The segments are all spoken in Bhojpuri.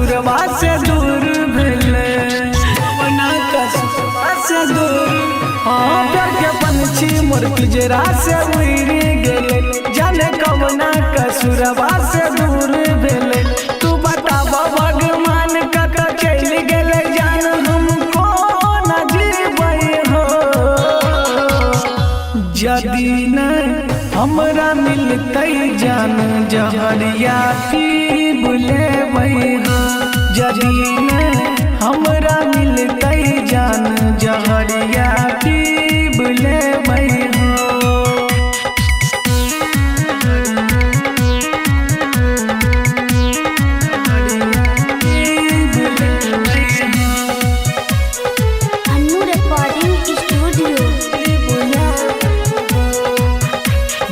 कसुरवा से दूर भेले, कवना कसुरवा से दूर। हाँ प्यार के पंछी मोर पिंजरा से उड़ गेले, जाने कवना कसुरवा से दूर भेले। तू बतावा भगवान कका चल गेले जान हमको न जीवै हो। यदि न हमरा मिलतै जान जहरिया पी बुलेबै हो। यदि न हमरा मिलतै जान जहरिया पी बुलेबै हो। Annu recording studio.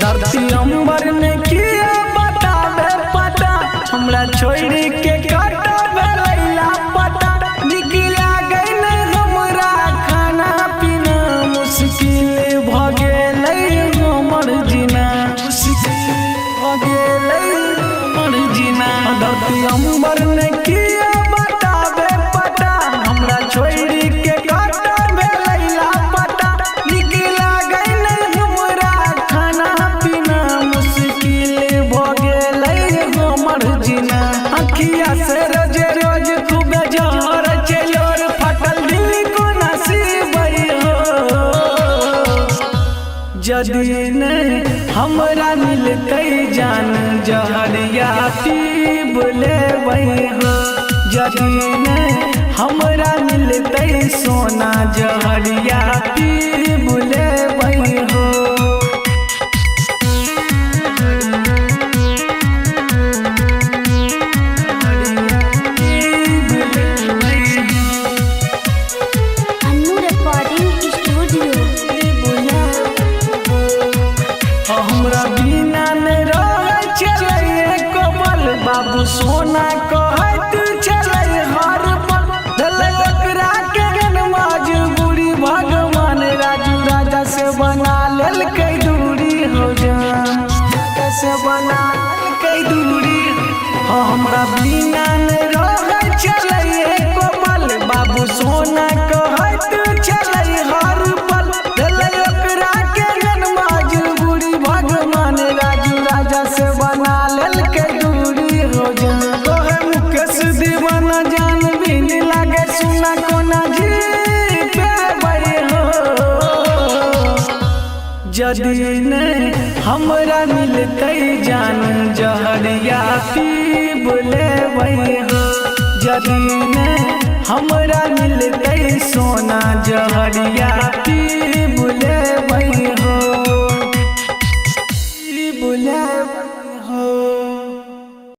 धरती अंबर ने किया बतावे पता, हमरा छोड़ के काटा बेलैला पता। निकला गइल हमरा खाना पीना, मुश्किल भ गेलै हमर जीना, मुश्किल भ गेलै हमर जीना। धरती अंबर ने किया बतावे पता, हमरा छोड़ के काटा बेलैला पता। निकला गइल हमरा खाना पीना, मुश्किल भ गेलै हमर जीना। अखिया से रोज रोज खूब जहर चलोर, फटल दिल को नसीबै हो। यदि न हमरा मिलतै जान जहरिया पी बुलेबै हो। यदि न हमरा मिलतै सोना जहरिया पी बुलेबै हो। Annu recording studio. हमरा बिना न रह चले कोमल, बाबू सोना कहत चले हर पल। धले ओकरा के मजबूरी, भगवान राजू राजा से बना लेलकै दूरी हो जान, राजा से बना लेलकै दूरी। हमरा बिना न रह चले कोमल, बाबू सोना कहत चले हर पल। धले ओकरा के मजबूरी, भगवान राजू राजा से बना लेलकै दूरी हो जान। तोहे मुकेश दीवाना जान भी नहीं लागे, सुना कोना जी पेबै हो। यदि न हमरा मिलतै जान जहरिया पी बुलेबै हो। यदि न हमरा मिलतै सोना जहरिया